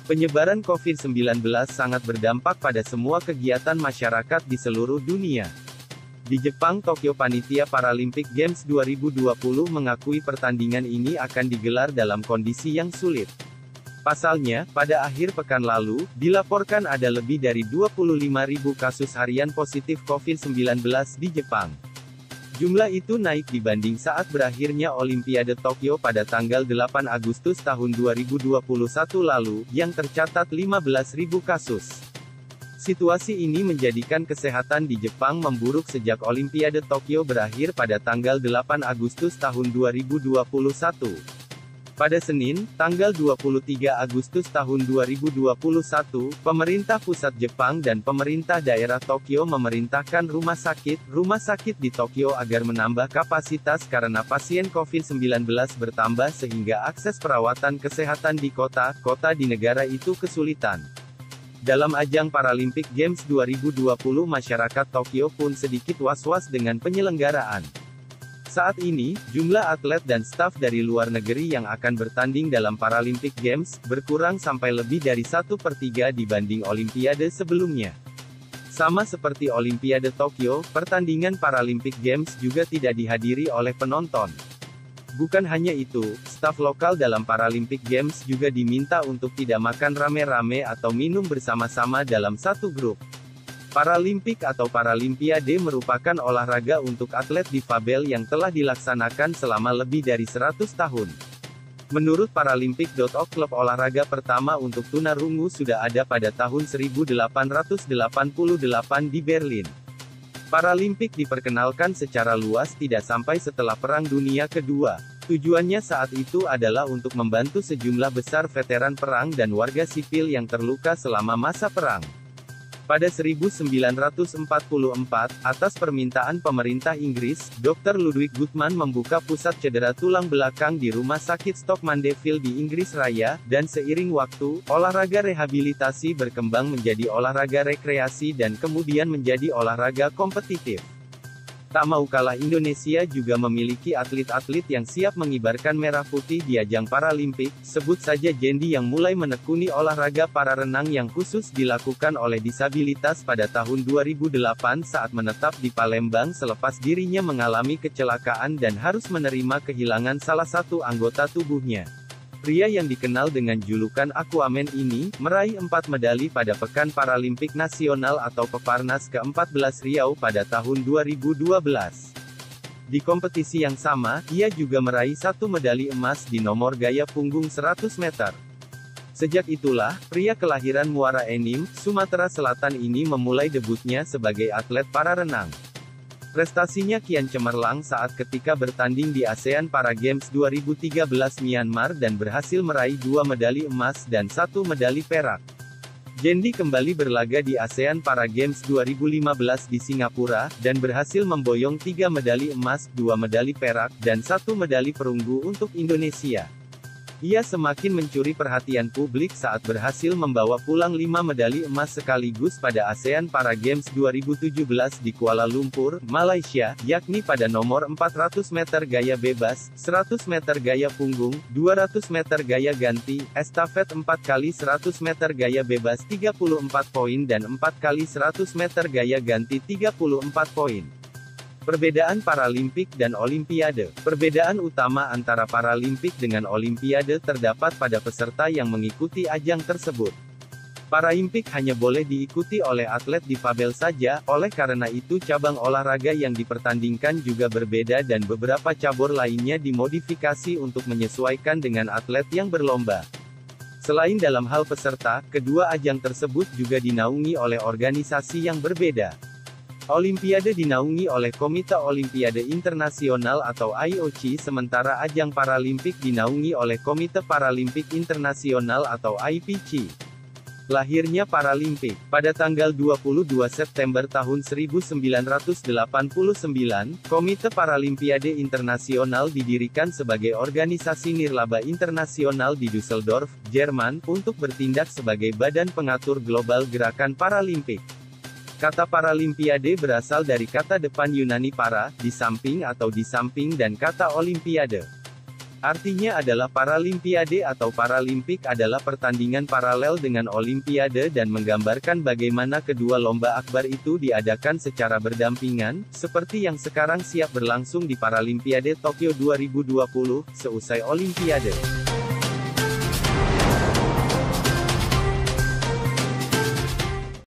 Penyebaran COVID-19 sangat berdampak pada semua kegiatan masyarakat di seluruh dunia. Di Jepang, Tokyo Panitia Paralympic Games 2020 mengakui pertandingan ini akan digelar dalam kondisi yang sulit. Pasalnya, pada akhir pekan lalu, dilaporkan ada lebih dari 25.000 kasus harian positif COVID-19 di Jepang. Jumlah itu naik dibanding saat berakhirnya Olimpiade Tokyo pada tanggal 8 Agustus tahun 2021 lalu, yang tercatat 15.000 kasus. Situasi ini menjadikan kesehatan di Jepang memburuk sejak Olimpiade Tokyo berakhir pada tanggal 8 Agustus tahun 2021. Pada Senin, tanggal 23 Agustus tahun 2021, pemerintah pusat Jepang dan pemerintah daerah Tokyo memerintahkan rumah sakit di Tokyo agar menambah kapasitas karena pasien COVID-19 bertambah sehingga akses perawatan kesehatan di kota-kota di negara itu kesulitan. Dalam ajang Paralympic Games 2020, masyarakat Tokyo pun sedikit was-was dengan penyelenggaraan. Saat ini, jumlah atlet dan staf dari luar negeri yang akan bertanding dalam Paralympic Games, berkurang sampai lebih dari 1/3 dibanding Olimpiade sebelumnya. Sama seperti Olimpiade Tokyo, pertandingan Paralympic Games juga tidak dihadiri oleh penonton. Bukan hanya itu, staf lokal dalam Paralympic Games juga diminta untuk tidak makan rame-rame atau minum bersama-sama dalam satu grup. Paralimpik atau Paralimpiade merupakan olahraga untuk atlet difabel yang telah dilaksanakan selama lebih dari 100 tahun. Menurut Paralimpik.org, klub olahraga pertama untuk tunarungu sudah ada pada tahun 1888 di Berlin. Paralimpik diperkenalkan secara luas tidak sampai setelah Perang Dunia Kedua. Tujuannya saat itu adalah untuk membantu sejumlah besar veteran perang dan warga sipil yang terluka selama masa perang. Pada 1944, atas permintaan pemerintah Inggris, Dr. Ludwig Guttmann membuka pusat cedera tulang belakang di Rumah Sakit Stoke Mandeville di Inggris Raya, dan seiring waktu, olahraga rehabilitasi berkembang menjadi olahraga rekreasi dan kemudian menjadi olahraga kompetitif. Tak mau kalah, Indonesia juga memiliki atlet-atlet yang siap mengibarkan merah putih di ajang Paralimpik. Sebut saja Jendi yang mulai menekuni olahraga para renang yang khusus dilakukan oleh disabilitas pada tahun 2008 saat menetap di Palembang selepas dirinya mengalami kecelakaan dan harus menerima kehilangan salah satu anggota tubuhnya. Pria yang dikenal dengan julukan Aquaman ini, meraih 4 medali pada Pekan Paralimpik Nasional atau Peparnas ke-14 Riau pada tahun 2012. Di kompetisi yang sama, ia juga meraih 1 medali emas di nomor gaya punggung 100 meter. Sejak itulah, pria kelahiran Muara Enim, Sumatera Selatan ini memulai debutnya sebagai atlet para renang. Prestasinya kian cemerlang saat ketika bertanding di ASEAN Para Games 2013 Myanmar dan berhasil meraih 2 medali emas dan 1 medali perak. Jendi kembali berlaga di ASEAN Para Games 2015 di Singapura, dan berhasil memboyong 3 medali emas, 2 medali perak, dan 1 medali perunggu untuk Indonesia. Ia semakin mencuri perhatian publik saat berhasil membawa pulang 5 medali emas sekaligus pada ASEAN Para Games 2017 di Kuala Lumpur, Malaysia, yakni pada nomor 400 meter gaya bebas, 100 meter gaya punggung, 200 meter gaya ganti, estafet 4x100 meter gaya bebas 34 poin dan 4x100 meter gaya ganti 34 poin. Perbedaan Paralimpik dan Olimpiade. Perbedaan utama antara Paralimpik dengan Olimpiade terdapat pada peserta yang mengikuti ajang tersebut. Paralimpik hanya boleh diikuti oleh atlet difabel saja, oleh karena itu cabang olahraga yang dipertandingkan juga berbeda dan beberapa cabur lainnya dimodifikasi untuk menyesuaikan dengan atlet yang berlomba. Selain dalam hal peserta, kedua ajang tersebut juga dinaungi oleh organisasi yang berbeda. Olimpiade dinaungi oleh Komite Olimpiade Internasional atau IOC, sementara ajang Paralimpik dinaungi oleh Komite Paralimpik Internasional atau IPC. Lahirnya Paralimpik. Pada tanggal 22 September tahun 1989, Komite Paralimpiade Internasional didirikan sebagai organisasi nirlaba internasional di Düsseldorf, Jerman, untuk bertindak sebagai badan pengatur global gerakan Paralimpik. Kata Paralimpiade berasal dari kata depan Yunani para, di samping atau di samping, dan kata Olimpiade. Artinya adalah Paralimpiade atau Paralimpik adalah pertandingan paralel dengan Olimpiade dan menggambarkan bagaimana kedua lomba akbar itu diadakan secara berdampingan, seperti yang sekarang siap berlangsung di Paralimpiade Tokyo 2020, seusai Olimpiade.